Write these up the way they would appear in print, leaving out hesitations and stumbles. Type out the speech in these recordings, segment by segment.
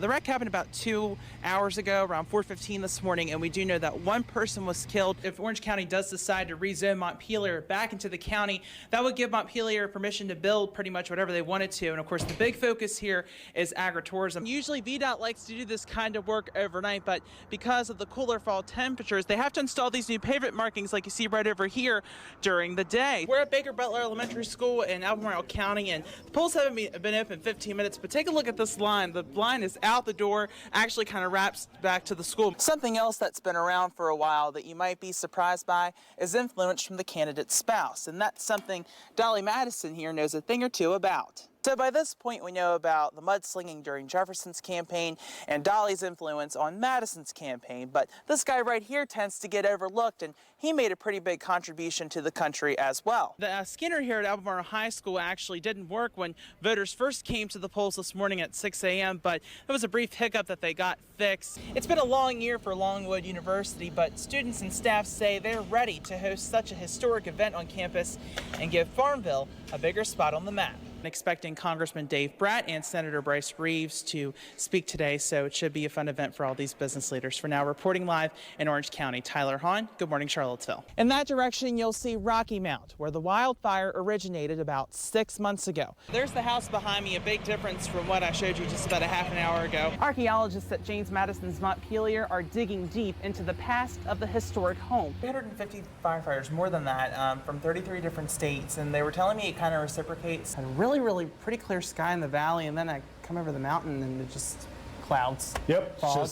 The wreck happened about 2 hours ago, around 4:15 this morning, and we do know that one person was killed. If Orange County does decide to rezone Montpelier back into the county, that would give Montpelier permission to build pretty much whatever they wanted to. And of course, the big focus here is agritourism. Usually VDOT likes to do this kind of work overnight, but because of the cooler fall temperatures, they have to install these new pavement markings like you see right over here during the day. We're at Baker Butler Elementary School in Albemarle County, and the polls haven't been open 15 minutes, but take a look at this line. The line is out the door, actually kind of wraps back to the school. Something else that's been around for a while that you might be surprised by is influence from the candidate's spouse, and that's something Dolly Madison here knows a thing or two about. So by this point, we know about the mudslinging during Jefferson's campaign and Dolly's influence on Madison's campaign. But this guy right here tends to get overlooked, and he made a pretty big contribution to the country as well. The scanner here at Albemarle High School actually didn't work when voters first came to the polls this morning at 6 a.m., but it was a brief hiccup that they got fixed. It's been a long year for Longwood University, but students and staff say they're ready to host such a historic event on campus and give Farmville a bigger spot on the map. Expecting Congressman Dave Bratt and Senator Bryce Reeves to speak today, so it should be a fun event for all these business leaders. For now, reporting live in Orange County, Tyler Hawn, Good Morning Charlottesville. In that direction, you'll see Rocky Mount, where the wildfire originated about 6 months ago. There's the house behind me, a big difference from what I showed you just about a half an hour ago. Archaeologists at James Madison's Montpelier are digging deep into the past of the historic home. 350 firefighters, more than that, from 33 different states, and they were telling me it kind of reciprocates. And really pretty clear sky in the valley, and then I come over the mountain and it just clouds. Yep, fog.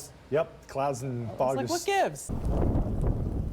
Clouds and fog. It's like, what gives?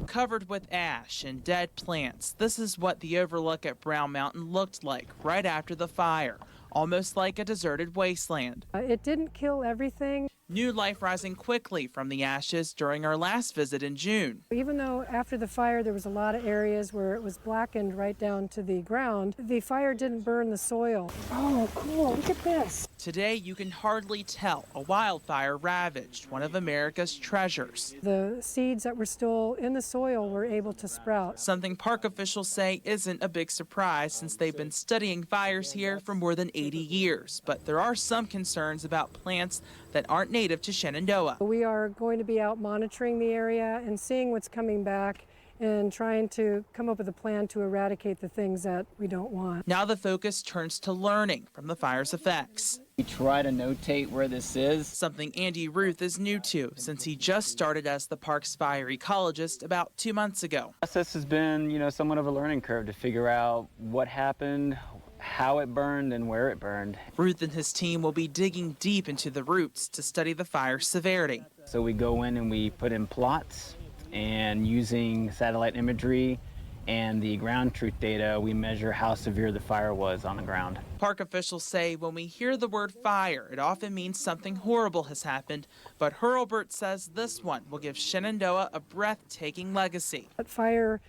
Covered with ash and dead plants, this is what the overlook at Brown Mountain looked like right after the fire, almost like a deserted wasteland. It didn't kill everything. New life rising quickly from the ashes during our last visit in June. Even though after the fire there was a lot of areas where it was blackened right down to the ground, the fire didn't burn the soil. Oh, cool, look at this. Today you can hardly tell a wildfire ravaged one of America's treasures. The seeds that were still in the soil were able to sprout. Something park officials say isn't a big surprise since they've been studying fires here for more than 80 years. But there are some concerns about plants that aren't native to Shenandoah. We are going to be out monitoring the area and seeing what's coming back and trying to come up with a plan to eradicate the things that we don't want. Now the focus turns to learning from the fire's effects. We try to notate where this is. Something Andy Ruth is new to since he just started as the park's fire ecologist about 2 months ago. The process has been, somewhat of a learning curve to figure out what happened, how it burned, and where it burned. Ruth and his team will be digging deep into the roots to study the fire's severity. So we go in and we put in plots, and using satellite imagery and the ground truth data, we measure how severe the fire was on the ground. Park officials say when we hear the word fire, it often means something horrible has happened. But Hurlbert says this one will give Shenandoah a breathtaking legacy. But fire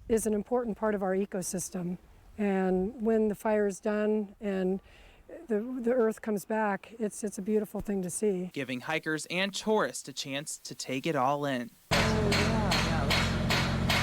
is an important part of our ecosystem. And when the fire is done and the earth comes back, it's a beautiful thing to see. Giving hikers and tourists a chance to take it all in.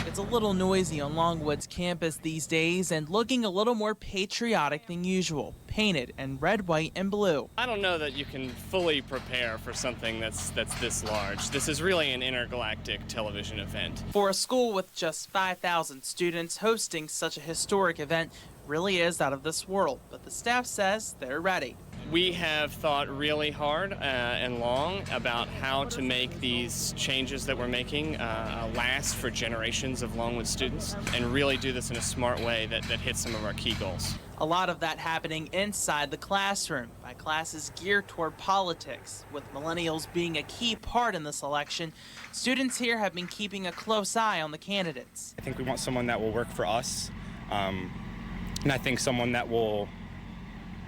It's a little noisy on Longwood's campus these days and looking a little more patriotic than usual, painted in red, white, and blue. I don't know that you can fully prepare for something that's this large. This is really an intergalactic television event. For a school with just 5,000 students, hosting such a historic event really is out of this world, but the staff says they're ready. We have thought really hard and long about how to make these changes that we're making last for generations of Longwood students and really do this in a smart way that hits some of our key goals. A lot of that happening inside the classroom by classes geared toward politics. With millennials being a key part in this election, students here have been keeping a close eye on the candidates. I think we want someone that will work for us, and I think someone that will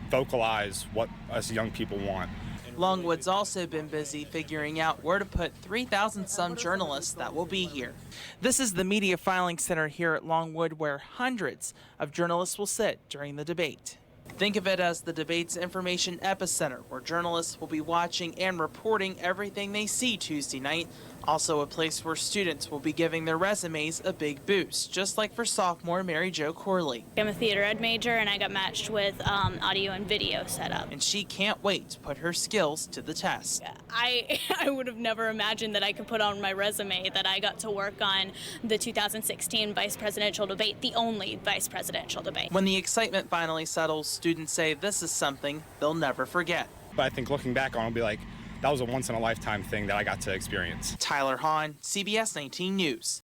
vocalize what us young people want. Longwood's also been busy figuring out where to put 3,000 some journalists that will be here. This is the Media Filing Center here at Longwood, where hundreds of journalists will sit during the debate. Think of it as the debate's information epicenter, where journalists will be watching and reporting everything they see Tuesday night Also a place where students will be giving their resumes a big boost, just like for sophomore Mary Jo Corley. I'm a theater ed major and I got matched with audio and video setup. And she can't wait to put her skills to the test. I would have never imagined that I could put on my resume that I got to work on the 2016 vice presidential debate, the only vice presidential debate. When the excitement finally settles, students say this is something they'll never forget. But I think looking back on it, I'll be like, that was a once-in-a-lifetime thing that I got to experience. Tyler Hawn, CBS 19 News.